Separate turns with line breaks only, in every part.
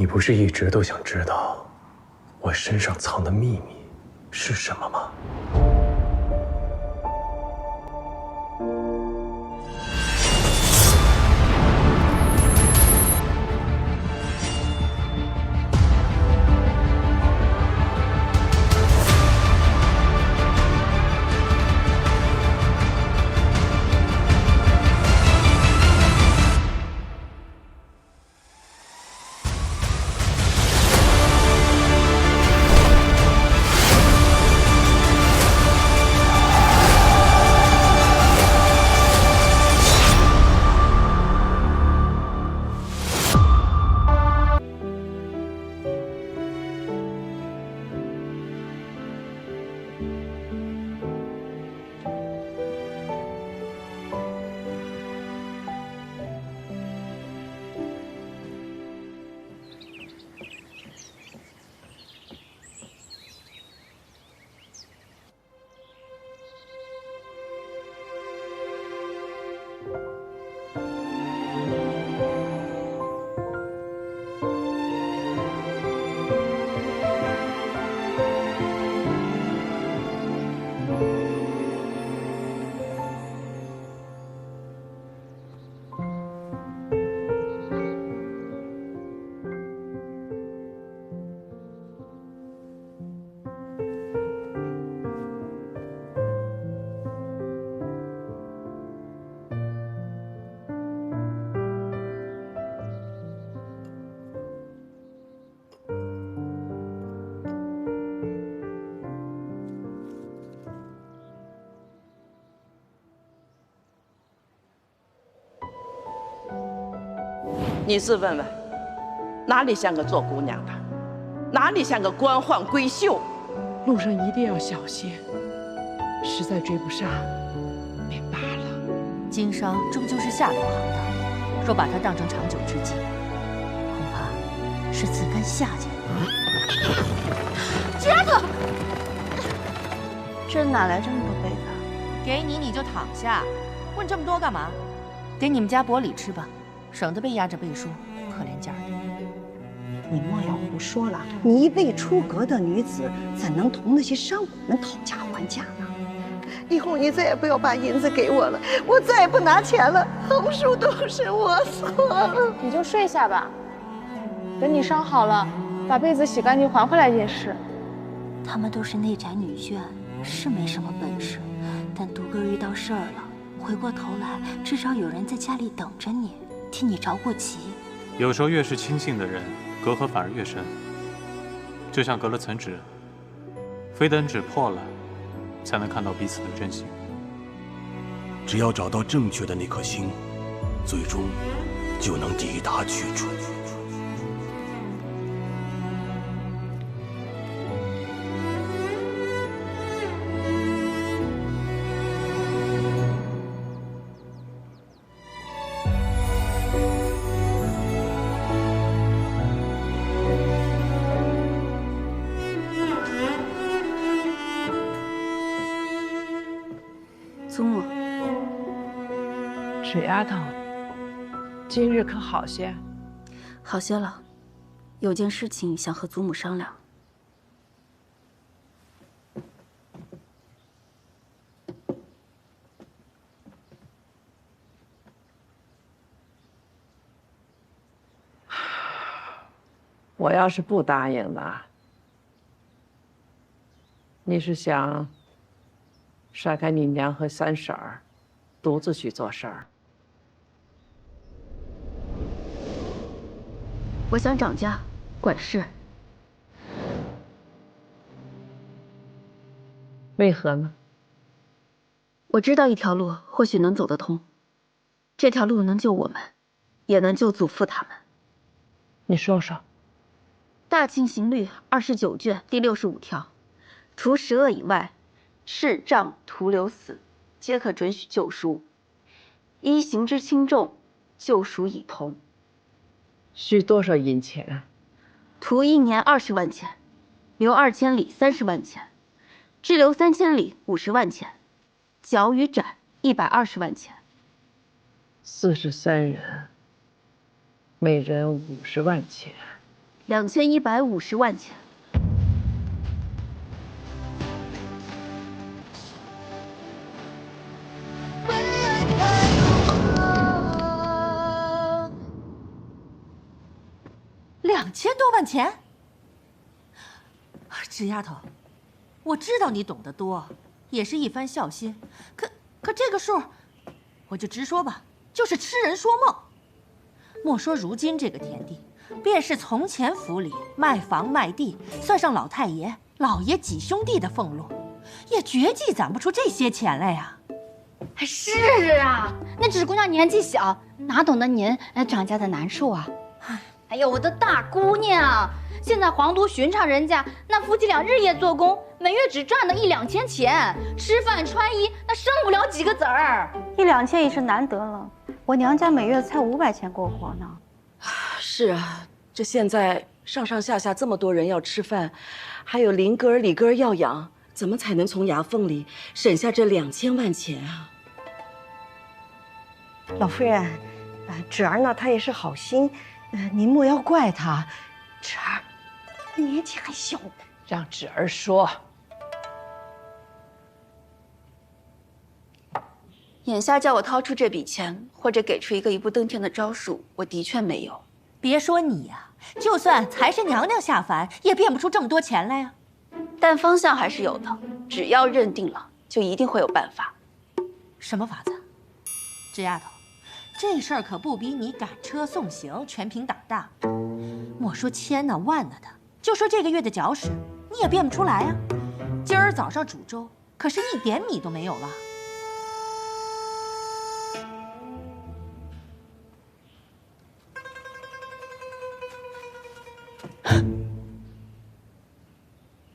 你不是一直都想知道我身上藏的秘密是什么吗？
你自问问，哪里像个做姑娘的，哪里像个官宦闺秀？
路上一定要小心，实在追不上，便罢了。
经商这不就是下流行当？若把它当成长久之计，恐怕是自甘下贱。
丫头，这哪来这么多被子？
给你你就躺下，问这么多干嘛？给你们家薄礼吃吧。省得被压着背书，可怜劲儿的。
你莫要胡说了，你一未出阁的女子，怎能同那些商贾们讨价还价呢？以后你再也不要把银子给我了，我再也不拿钱了，横竖都是我错了。
你就睡下吧，等你伤好了，把被子洗干净还回来便是。
他们都是内宅女眷，是没什么本事，但独个遇到事儿了，回过头来，至少有人在家里等着你。替你着过急，
有时候越是亲近的人，隔阂反而越深。就像隔了层纸，非等纸破了，才能看到彼此的真心。
只要找到正确的那颗心，最终就能抵达去处。
祖母，
水丫头，今日可好些？
好些了，有件事情想和祖母商量。
我要是不答应了，你是想甩开你娘和三婶儿，独自去做事儿？
我想掌家管事。
为何呢？
我知道一条路或许能走得通，这条路能救我们，也能救祖父他们。
你说说。
《大清刑律》29卷第65条，除10恶以外，视杖徒留死，皆可准许救赎。依刑之轻重，救赎已同。
需多少银钱？
徒1年20万钱，留2千里30万钱，滞留3千里50万钱，绞与斩120万钱。
43人，每人50万钱。
2150万钱。
2000多万钱？纸丫头，我知道你懂得多，也是一番孝心，可这个数，我就直说吧，就是痴人说梦。莫说如今这个田地，便是从前府里卖房卖地，算上老太爷、老爷几兄弟的俸禄，也绝计攒不出这些钱来呀。
是啊，那只是姑娘年纪小，哪懂得您张家的难受啊？哎呦，我的大姑娘，现在皇都寻常人家，那夫妻俩日夜做工，每月只赚了1-2000钱，吃饭穿衣那剩不了几个子儿。
1-2000也是难得了，我娘家每月才500钱过活呢。
是啊，这现在上上下下这么多人要吃饭，还有邻哥儿里哥儿要养，怎么才能从牙缝里省下这2000万钱啊？
老夫人，芷儿呢，她也是好心，您莫要怪她。芷儿，年纪还小，
让芷儿说。
眼下叫我掏出这笔钱，或者给出一个一步登天的招数，我的确没有。
别说你呀，就算财神娘娘下凡，也变不出这么多钱来呀。
但方向还是有的，只要认定了，就一定会有办法。
什么法子？纸丫头，这事儿可不比你赶车送行全凭胆大。莫说千呢万呢的，就说这个月的脚屎，你也变不出来呀。今儿早上煮粥，可是一点米都没有了。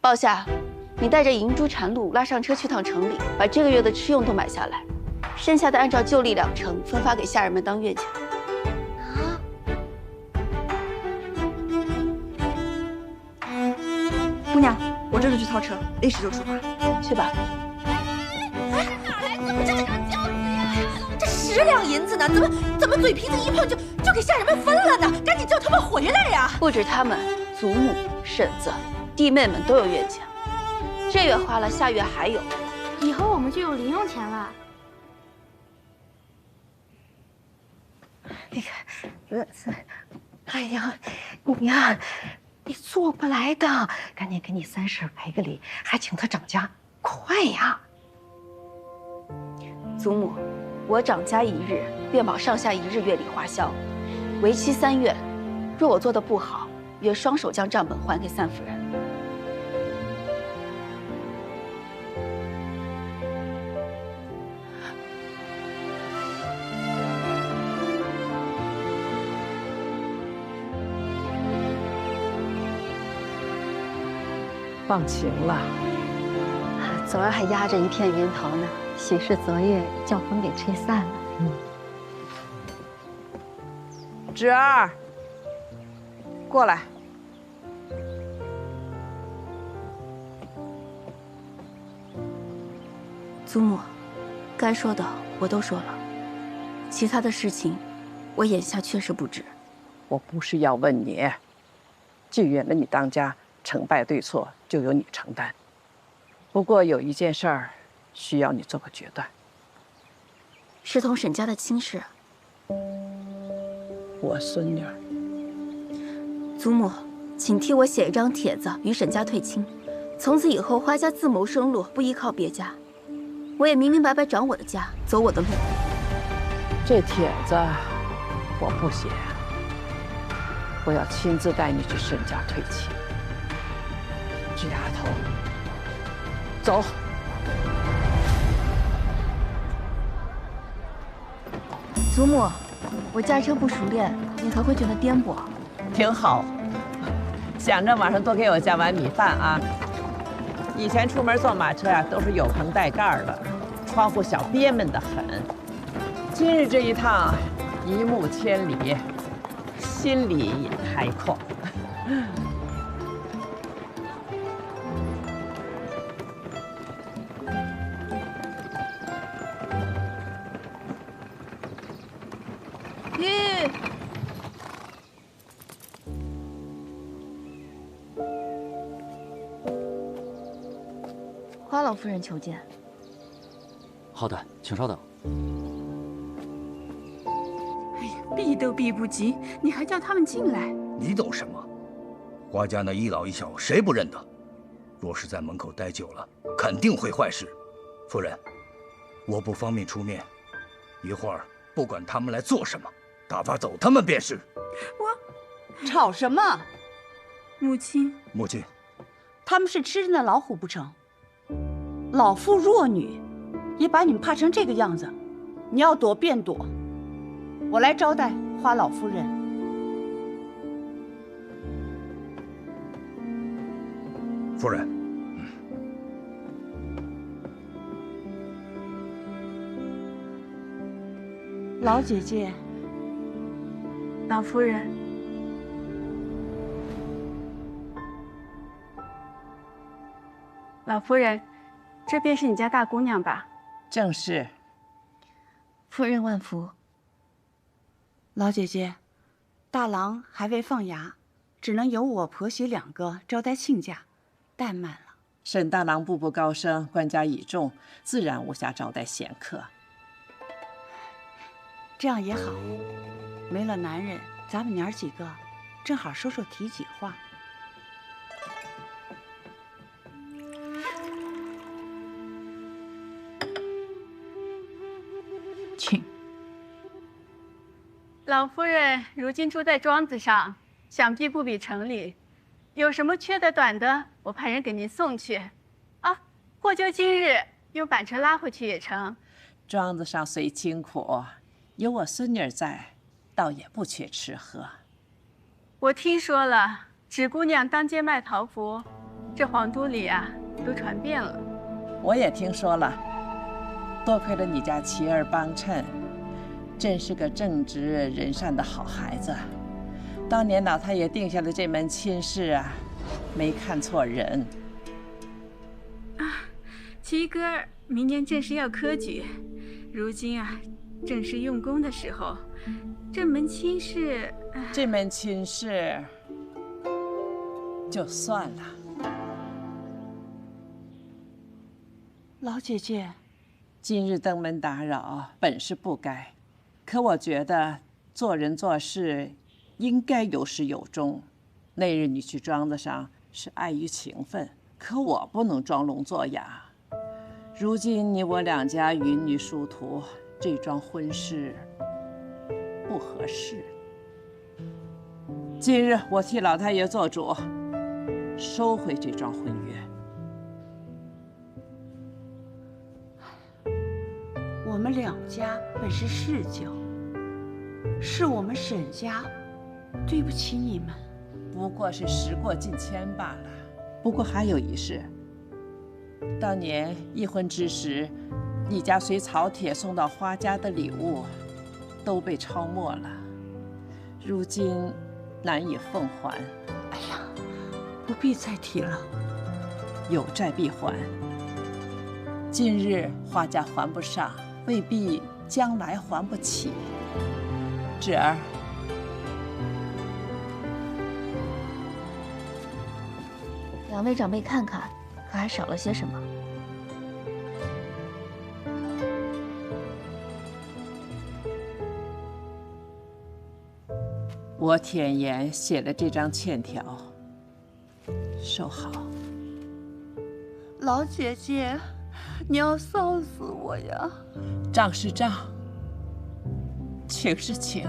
鲍夏，你带着银珠缠露拉上车去趟城里，把这个月的吃用都买下来，剩下的按照旧例20%分发给下人们当月钱。
姑娘，我这就去掏车，立时就出发。
去吧。
哪来这么大张饺子呀？这10两银子呢，怎么嘴皮子一碰就给下人们分了呢？赶紧叫他们回来呀！
不止他们，祖母、婶子、弟妹们都有月钱，这月花了，下月还有。
以后我们就有零用钱了。
哎呀，你呀，你做不来的，赶紧给你三婶赔个礼，还请她掌家，快呀！
祖母，我掌家1日，便保上下1日月里花销，为期3月。若我做得不好，约双手将账本还给三夫人。
放晴了，
昨儿还压着一片云头呢，许是昨夜叫风给吹散了。
芷儿，过来。
祖母，该说的我都说了，其他的事情，我眼下确实不知。
我不是要问你，既允了你当家，成败对错就由你承担。不过有一件事儿，需要你做个决断。
是同沈家的亲事。
我孙女儿。
祖母，请替我写一张帖子与沈家退亲，从此以后花家自谋生路，不依靠别家。我也明明白白长我的家，走我的路。
这帖子我不写，我要亲自带你去沈家退亲。这丫头，走。
祖母，我驾车不熟练，你可会觉得颠簸？
挺好，想着晚上多给我加碗米饭啊。以前出门坐马车呀，都是有棚带盖的，窗户小憋闷得很。今日这一趟，一目千里，心里也开阔。
老夫人求见。
好的，请稍等。
哎呀，避都避不及，你还叫他们进来？
你懂什么？花家那一老一小谁不认得？若是在门口待久了，肯定会坏事。夫人，我不方便出面，一会儿不管他们来做什么，打发走他们便是。
我
吵什么？
母亲，
母亲，
他们是吃人的老虎不成？老妇弱女，也把你们怕成这个样子，你要躲便躲。我来招待花老夫人。
夫人，
老姐姐，
老夫人，老夫人，这便是你家大姑娘吧？
正是。
夫人万福。
老姐姐，大郎还未放衙，只能由我婆媳2个招待亲家，怠慢了。
沈大郎步步高升，官家倚重，自然无暇招待闲客。
这样也好，没了男人，咱们娘几个正好说说体己话。
请。老夫人如今住在庄子上，想必不比城里。有什么缺的短的，我派人给您送去。啊，或就今日用板车拉回去也成。
庄子上虽清苦，有我孙女在，倒也不缺吃喝。
我听说了，芷姑娘当街卖桃符，这皇都里啊都传遍了。
我也听说了，多亏了你家琪儿帮衬，真是个正直仁善的好孩子。当年老太爷定下的这门亲事啊，没看错人。
啊，七哥儿明年正是要科举，如今啊正是用功的时候，这门亲事，
这门亲事就算了。
老姐姐，
今日登门打扰，本是不该，可我觉得做人做事应该有始有终。那日你去庄子上是碍于情分，可我不能装聋作哑。如今你我2家云女殊途，这桩婚事不合适。今日我替老太爷做主，收回这桩婚约。
我们2家本是世交，是我们沈家对不起你们。
不过是时过境迁罢了。不过还有一事，当年议婚之时，你家随曹铁送到花家的礼物，都被抄没了，如今难以奉还。
哎呀，不必再提了，
有债必还。今日花家还不上，未必将来还不起。芷儿，2
位长辈看看，可还少了些什么？
我舔言写了这张欠条，收好。
老姐姐，你要臊死我呀！
账是账，情是情。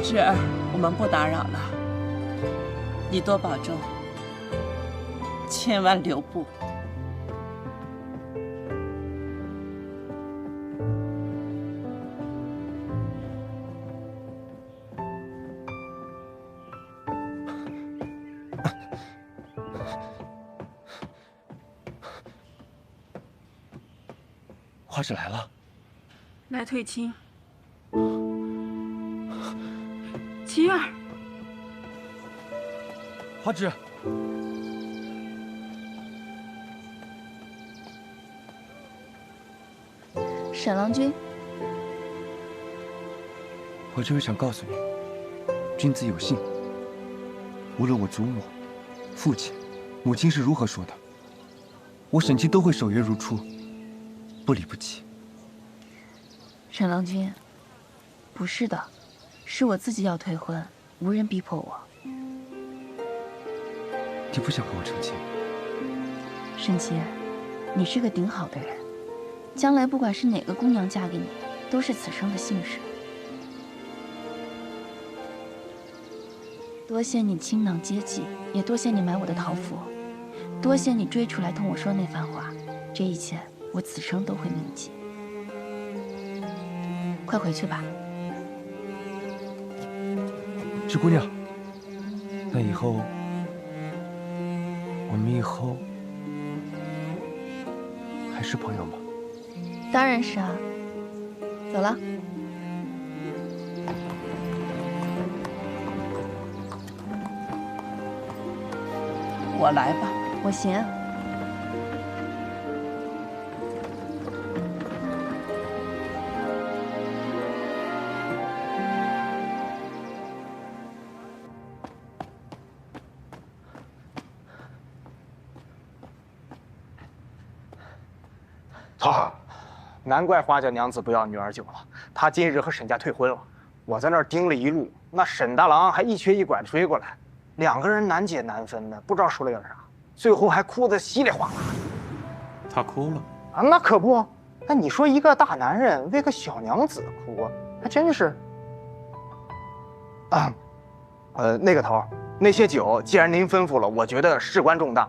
芷儿，我们不打扰了，你多保重，千万留步。
花芷来了，
来退亲。琪儿，
花芷，
沈郎君，
我就是想告诉你，君子有信，无论我祖母父亲、母亲是如何说的，我沈七都会守约如初，不离不弃。
沈郎君，不是的，是我自己要退婚，无人逼迫我。
你不想和我成亲？
沈七，你是个顶好的人，将来不管是哪个姑娘嫁给你，都是此生的幸事。多谢你倾囊接济，也多谢你买我的桃符，多谢你追出来同我说那番话，这一切我此生都会铭记。快回去吧。
芷姑娘，那以后，我们以后还是朋友吗？
当然是啊。走了。
我来吧，
我行。
操！难怪花家娘子不要女儿酒了，她今日和沈家退婚了。我在那儿盯了一路，那沈大郎还一瘸一拐的追过来，两个人难解难分的，不知道说了点啥，最后还哭得稀里哗啦。
他哭了
啊？那可不。那你说一个大男人为个小娘子哭，还真是。啊，那个头，那些酒既然您吩咐了，我觉得事关重大，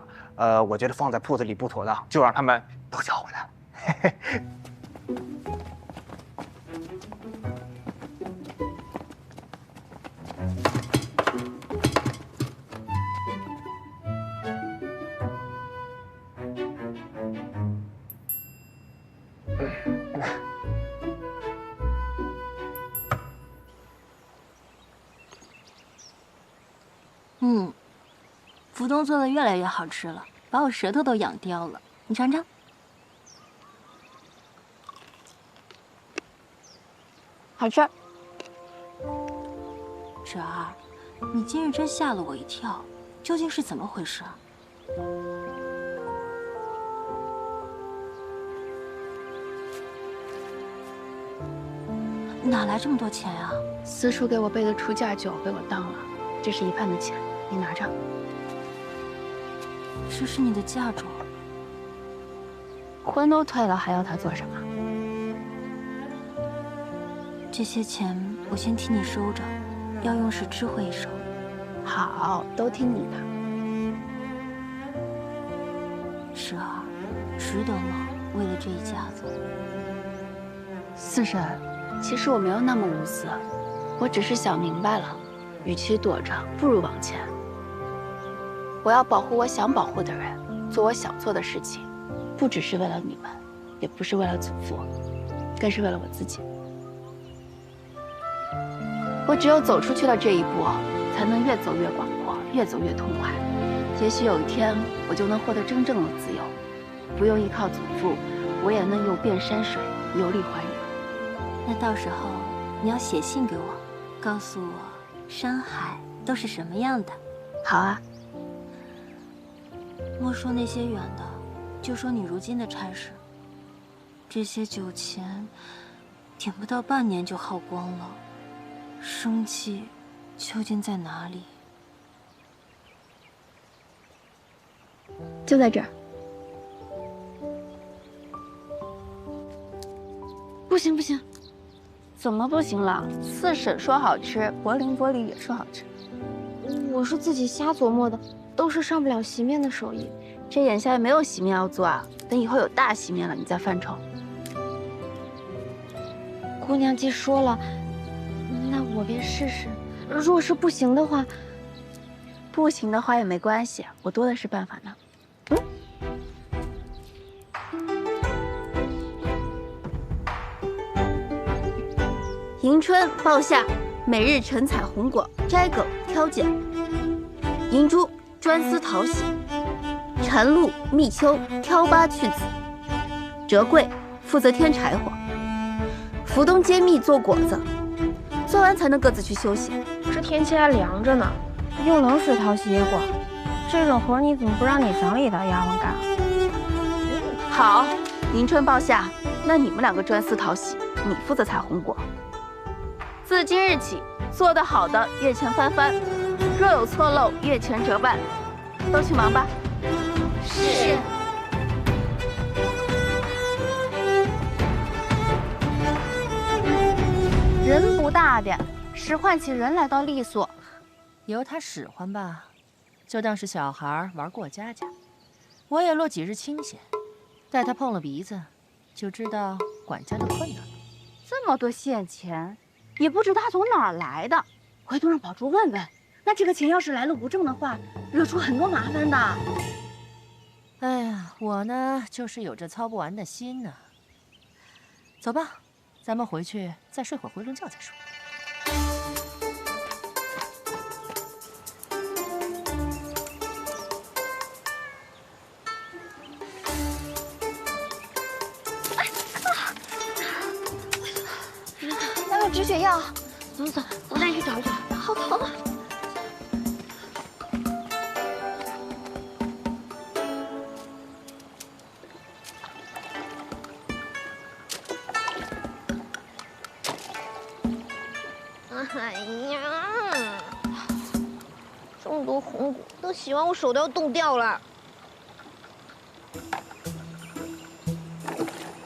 我觉得放在铺子里不妥当，就让他们都叫回来。嘿嘿。
福东做的越来越好吃了，把我舌头都养刁了。你尝尝。好吃。芷儿，你今日真吓了我一跳，究竟是怎么回事？哪来这么多钱呀？
私塾给我备的出嫁酒被我当了，这是一半的钱，你拿着。
这是你的嫁妆。
婚都退了，还要他做什么？
这些钱我先替你收着，要用时知会一声。
好，都听你的。
芷儿，值得吗？为了这一家子。
四婶，其实我没有那么无私，我只是想明白了，与其躲着，不如往前。我要保护我想保护的人，做我想做的事情，不只是为了你们，也不是为了祖父，更是为了我自己。我只有走出去了这一步，才能越走越广阔，越走越痛快。也许有一天，我就能获得真正的自由，不用依靠祖父，我也能游遍山水，游历寰宇。
那到时候你要写信给我，告诉我山海都是什么样的。
好啊。
莫说那些远的，就说你如今的差事，这些酒钱，点不到半年就耗光了，生计究竟在哪里？
就在这儿。不行不行，怎么不行了？四婶说好吃，柏林玻璃也说好吃。
我是自己瞎琢磨的，都是上不了席面的手艺。
这眼下也没有席面要做啊，等以后有大席面了，你再犯愁。
姑娘既说了，那我便试试。若是不行的话，
不行的话也没关系，我多的是办法呢。迎春抱夏，每日晨采红果，摘梗挑碱。银珠专司讨喜，蝉露蜜秋挑疤去籽。折桂负责添柴火，福东揭蜜做果子，做完才能各自去休息。
这天气还凉着呢，用冷水淘洗野果，这种活你怎么不让你房里的丫鬟干？
好，迎春报夏，那你们两个专司讨喜，你负责采红果。自今日起，做得好的月钱翻番，若有错漏，月钱折半。都去忙吧。
是。
人不大点，使唤起人来倒利索。
由他使唤吧，就当是小孩玩过家家。我也落几日清闲，待他碰了鼻子，就知道管家的困难了。
这么多现钱，也不知他从哪儿来的。回头让宝珠问问，那这个钱要是来路不正的话，惹出很多麻烦的。
哎呀，我呢就是有这操不完的心呢。走吧，咱们回去再睡会儿回笼觉再说。
要有止血药，走走，我带你去找一找。好疼啊！哎呀，这么多红果，都洗完我手都要冻掉了。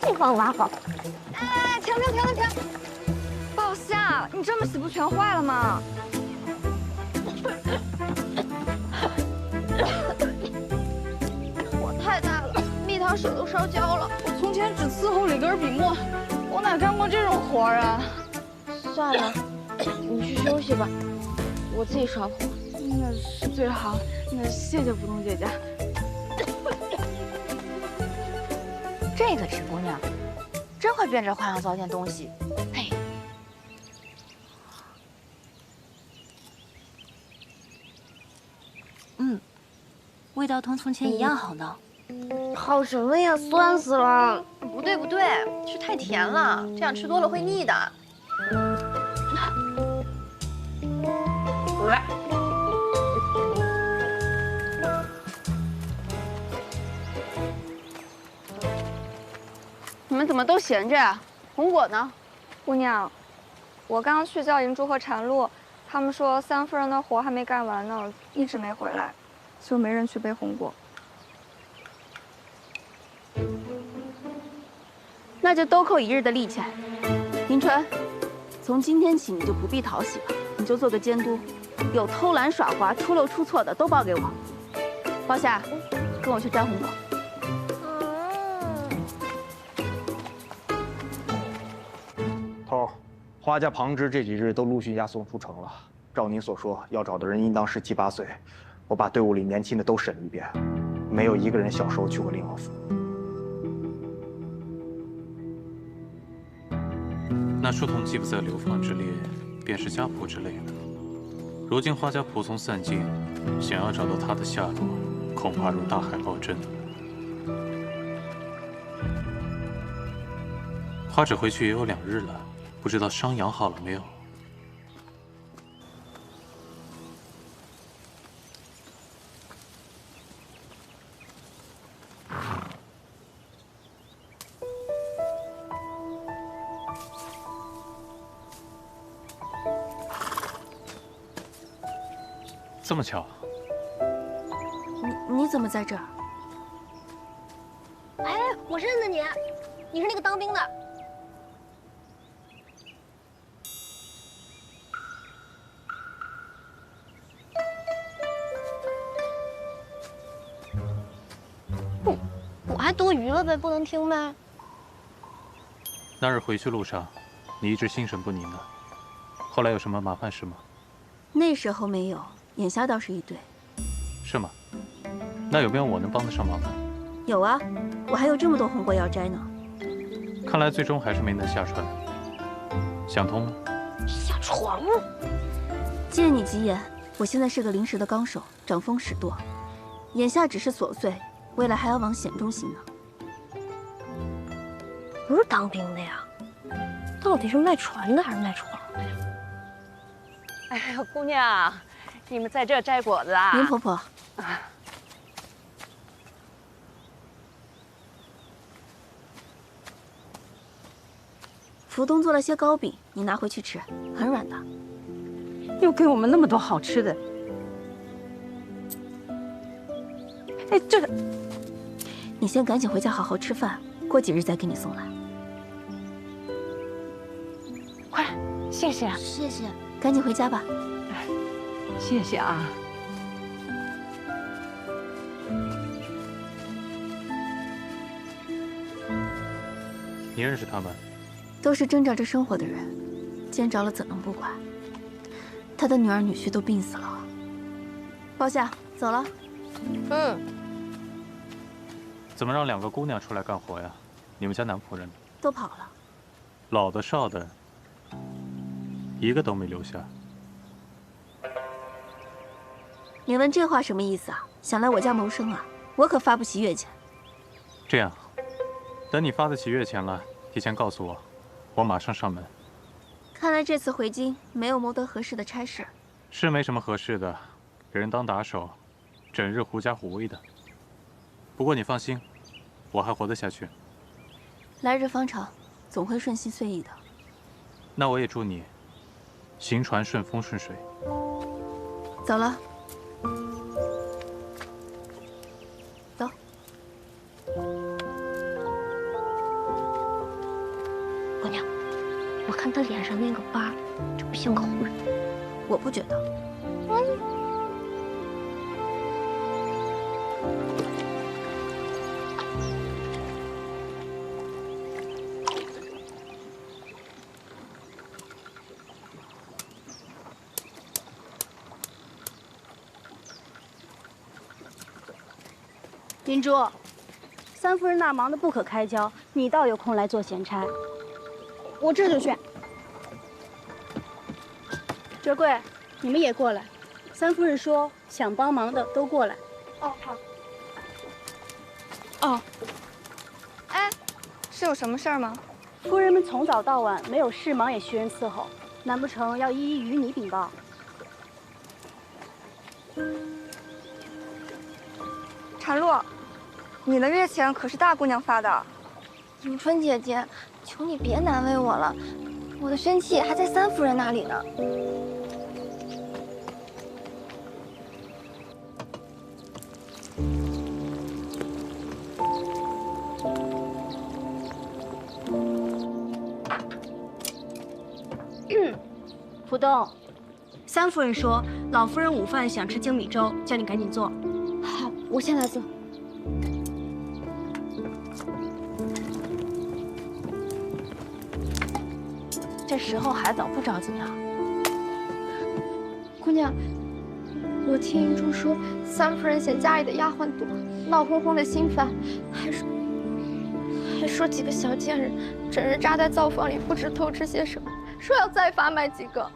地方挖好。哎，停！报夏，你这么洗不全坏了吗？火太大了，蜜桃手都烧焦了。
我从前只伺候里根笔墨，我哪干过这种活儿啊？
算了，你去休息吧，我自己烧火。
那是最好。那谢谢福东姐姐。
这个纸姑娘，真会变着花样糟践东西。嘿，
味道同从前一样好呢。
好什么呀，酸死了！
不对，是太甜了，这样吃多了会腻的。
你们怎么都闲着呀？红果呢？姑娘，我刚刚去叫银珠和禅露，他们说三夫人的活还没干完呢，一直没回来，就没人去背红果。
那就都扣一日的利钱。迎春，从今天起你就不必讨喜了，你就做个监督，有偷懒耍滑、出漏出错的都报给我。包夏，跟我去摘红果。
头儿，花家旁支这几日都陆续押送出城了。照您所说，要找的人应当是7、8岁。我把队伍里年轻的都审了一遍，没有一个人小时候去过灵王府。
那书童既不在流放之列，便是家仆之类的。如今花家仆从散尽，想要找到他的下落，恐怕如大海捞针。花指回去也有2日了，不知道伤养好了没有？这么巧，
你怎么在这儿？
哎，我认得你，你是那个当兵的。我还多余了呗，不能听呗。
那日回去路上，你一直心神不宁的，后来有什么麻烦事吗？
那时候没有，眼下倒是一堆。
是吗？那有没有我能帮得上忙的？
有啊，我还有这么多红果要摘呢。
看来最终还是没能下船。想通了？
下船了？
借你吉言，我现在是个临时的纲手，掌风使舵，眼下只是琐碎，未来还要往险中行呢。
不是当兵的呀，到底是卖船的还是卖床的呀？
哎呀，姑娘，你们在这摘果子啊？
林婆婆，福东做了些糕饼，你拿回去吃，很软的。
又给我们那么多好吃的。哎，这个，
你先赶紧回家好好吃饭，过几日再给你送来。
快，谢谢，
谢谢，赶紧回家吧。
谢谢啊。
你认识他们？
都是挣扎着生活的人，见着了怎能不管？他的女儿女婿都病死了。包下，走了。
嗯。
怎么让2个姑娘出来干活呀？你们家男仆人呢？
都跑了。
老的少的，一个都没留下。
你问这话什么意思啊？想来我家谋生啊？我可发不起月钱。
这样，等你发得起月钱了，提前告诉我，我马上上门。
看来这次回京没有谋得合适的差事。
是没什么合适的，给人当打手，整日狐假虎威的。不过你放心，我还活得下去。
来日方长，总会顺心遂意的。
那我也祝你行船顺风顺水。
走了。走。
姑娘，我看他脸上那个疤，这不像个胡人。
我不觉得。
林珠，三夫人那忙得不可开交，你倒有空来做闲差。我这就去。哲贵，你们也过来。三夫人说想帮忙的都过来。
哦，好。
哦。
哎，是有什么事儿吗？
夫人们从早到晚没有事忙也需人伺候，难不成要一一与你禀报？
婵露，你的月钱可是大姑娘发的。
迎春姐姐，求你别难为我了，我的身契还在三夫人那里呢。
浦东，三夫人说老夫人午饭想吃精米粥，叫你赶紧做。
好，我现在做。
这时候还早，不着急啊。
姑娘，我听银珠说，三夫人嫌家里的丫鬟多，闹哄哄的心烦，还说几个小贱人整日扎在灶房里，不知偷吃些什么，说要再罚买几个。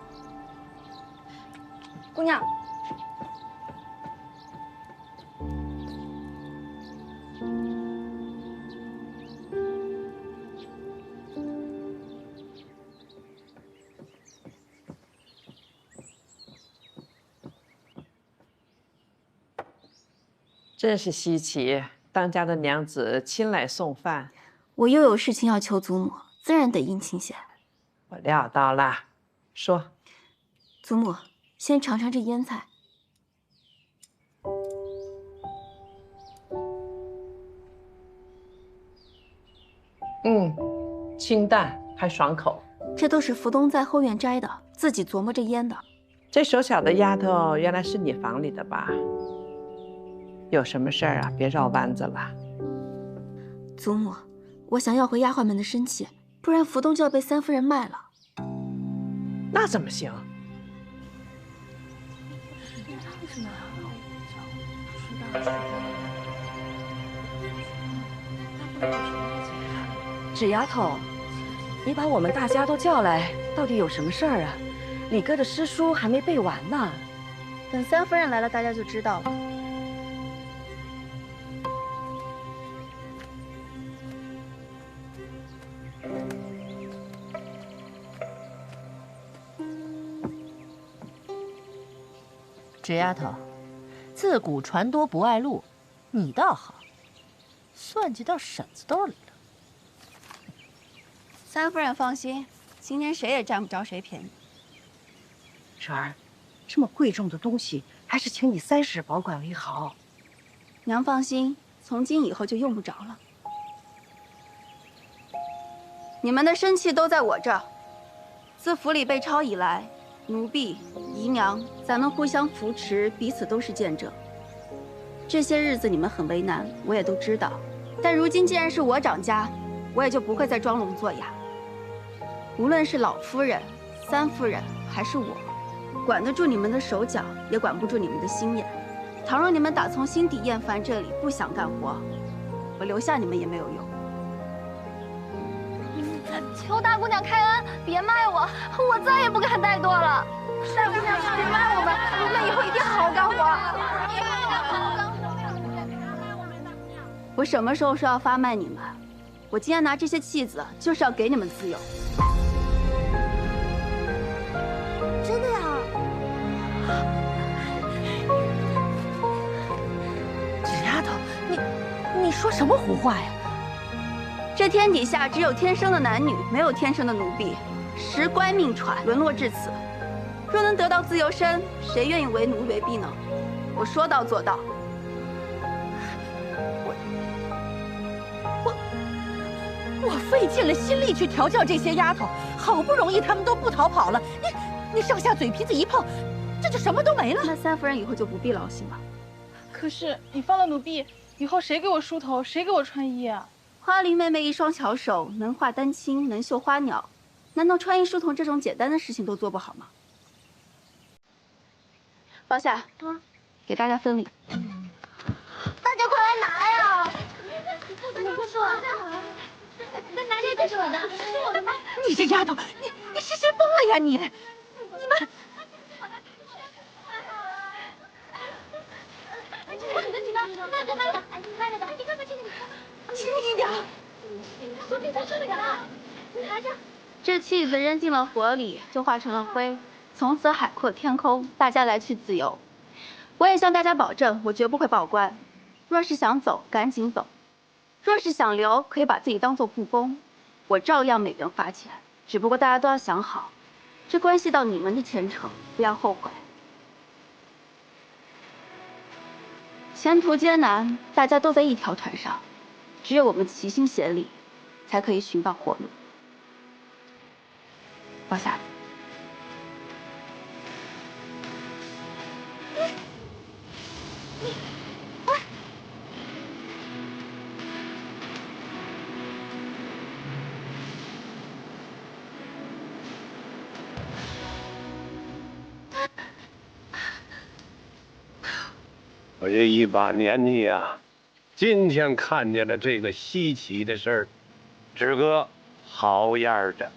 姑娘，
真是稀奇，当家的娘子亲来送饭。
我又有事情要求祖母，自然得殷勤些。
我料到了，说。
祖母，先尝尝这腌菜。
清淡还爽口。
这都是福东在后院摘的，自己琢磨着腌的。
这手小的丫头原来是你房里的吧？有什么事儿啊？别绕弯子了。
祖母，我想要回丫鬟们的身契，不然福东就要被三夫人卖了。
那怎么行？
纸丫头，你把我们大家都叫来，到底有什么事儿啊？李哥的诗书还没背完呢。
等三夫人来了，大家就知道了。
纸丫头，自古船多不爱路，你倒好，算计到婶子兜里了。
三夫人放心，今天谁也占不着谁便宜。
婶儿，这么贵重的东西，还是请你三婶保管为好。
娘放心，从今以后就用不着了。你们的生气都在我这儿。自府里被抄以来，奴婢、姨娘咱们互相扶持，彼此都是见证。这些日子你们很为难，我也都知道。但如今既然是我掌家，我也就不会再装聋作哑。无论是老夫人、三夫人，还是我，管得住你们的手脚，也管不住你们的心眼。倘若你们打从心底厌烦这里，不想干活，我留下你们也没有用。
求大姑娘开恩，别卖我，我再也不敢怠惰了。大姑娘，别卖我们，我们以后一定好好干活。
我什么时候说要发卖你们？我今天拿这些契子，就是要给你们自由。
真的呀？
纸丫头，你说什么胡话呀？
这天底下只有天生的男女，没有天生的奴婢。时乖命喘，沦落至此。若能得到自由身，谁愿意为奴为婢呢？我说到做到。
我费尽了心力去调教这些丫头，好不容易她们都不逃跑了，你上下嘴皮子一碰，这就什么都没了。
那三夫人以后就不必劳心了。
可是你放了奴婢以后，谁给我梳头，谁给我穿衣啊？
花梨妹妹一双巧手，能画丹青，能绣花鸟，难道穿衣梳头这种简单的事情都做不好吗？放下，给大家分礼。
大家快来拿呀！你不说，再拿这个是我的，是我的吗？
你这丫头，你是谁疯了呀你？你们。轻一点。
这契子扔进了火里，就化成了灰，从此海阔天空，大家来去自由。我也向大家保证，我绝不会报官。若是想走，赶紧走；若是想留，可以把自己当做雇工，我照样每人发钱。只不过大家都要想好，这关系到你们的前程，不要后悔。前途艰难，大家都在一条船上，只有我们齐心协力，才可以寻到活路。放下。
我这一把年纪呀，今天看见了这个稀奇的事儿，志哥，好样的！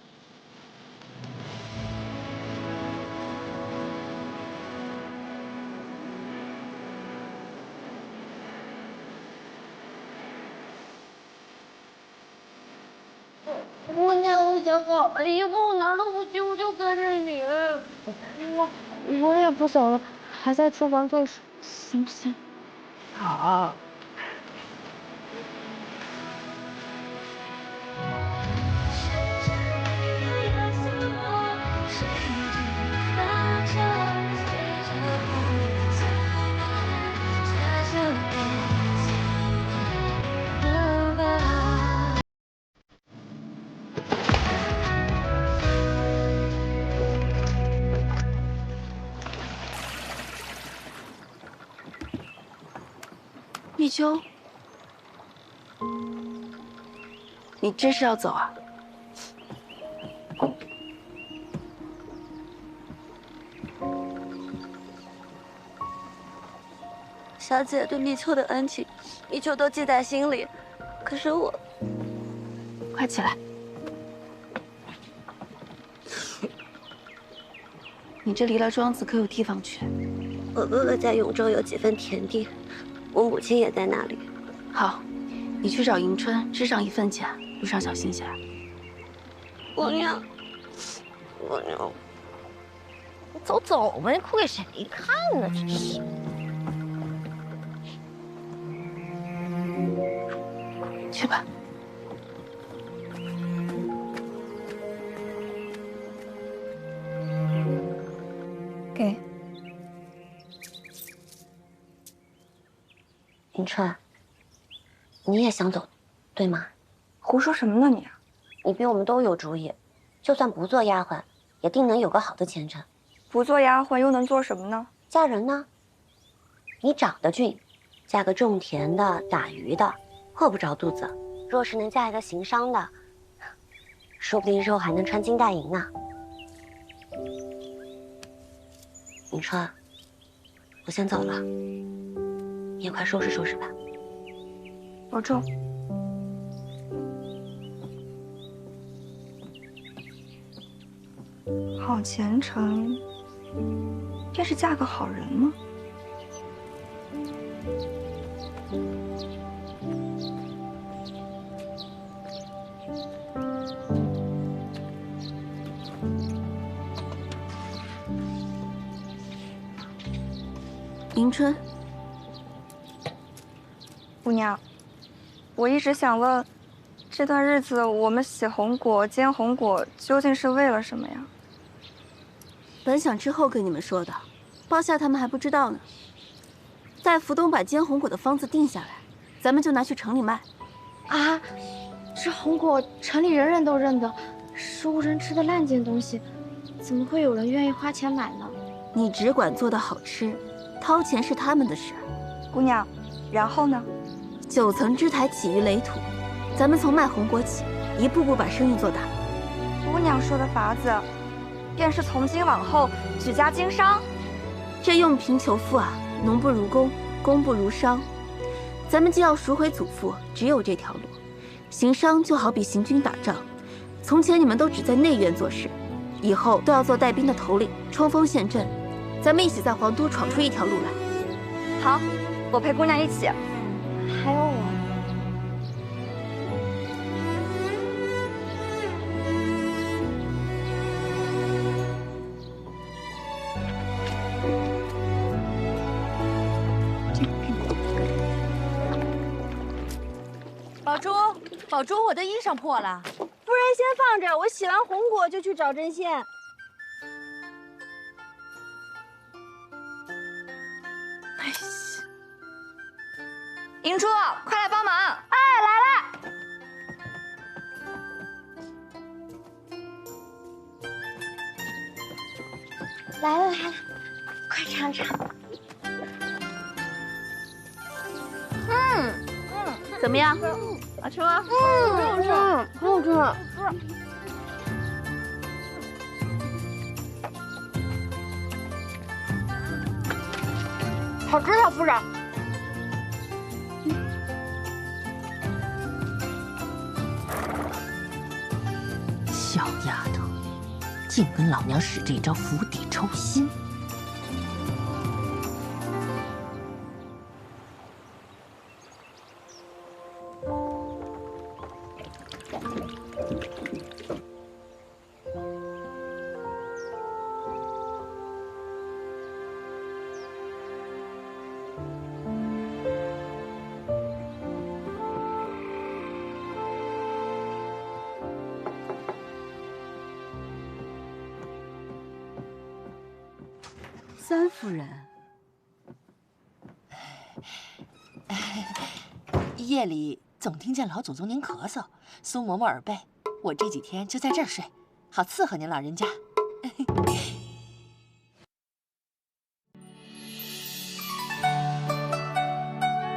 姑娘，我想好了，以后我哪儿都不去，我就跟着你。我也不走了，还在厨房做事，行不行？
好。
立秋，你这是要走啊？
小姐对立秋的恩情，立秋都记在心里。可是我，
快起来！你这离了庄子可有地方去？
我哥哥在永州有几分田地，我母亲也在那里。
好，你去找迎春支上一份钱，路上小心些。
姑娘，姑娘，走走吧，你哭给谁看呢？真是。
去吧。
给。
迎春，你也想走，对吗？
胡说什么呢你？
你比我们都有主意，就算不做丫鬟，也定能有个好的前程。
不做丫鬟又能做什么呢？
嫁人呢？你长得俊，嫁个种田的、打鱼的，饿不着肚子。若是能嫁一个行商的，说不定日后还能穿金戴银呢。迎春，我先走了，你也快收拾收拾吧。
保重。好前程，便是嫁个好人吗？
迎春，
姑娘，我一直想问，这段日子我们洗红果、煎红果，究竟是为了什么呀？
本想之后跟你们说的，包夏他们还不知道呢。待福东把煎红果的方子定下来，咱们就拿去城里卖。
啊，这红果城里人人都认得，是无人吃的烂件东西，怎么会有人愿意花钱买呢？
你只管做得好吃，掏钱是他们的事。
姑娘，然后呢
？9层之台起于垒土，咱们从卖红果起，一步步把生意做大。
姑娘说的法子，便是从今往后举家经商。
这用贫求富啊，农不如工，工不如商。咱们既要赎回祖父，只有这条路。行商就好比行军打仗，从前你们都只在内院做事，以后都要做带兵的头领，冲锋陷阵。咱们一起在皇都闯出一条路来。
好，我陪姑娘一起。
还有我。
宝珠，宝珠，我的衣裳破了。
夫人先放着，我洗完红果就去找针线。
银珠，快来帮忙！
哎，来了。
来了，快尝尝。
怎么样？
好吃吗？
很好吃。好吃啊，夫人。
小丫头，竟跟老娘使这招釜底抽薪！三夫人，
夜里总听见老祖宗您咳嗽，苏嬷嬷耳背，我这几天就在这儿睡，好伺候您老人家。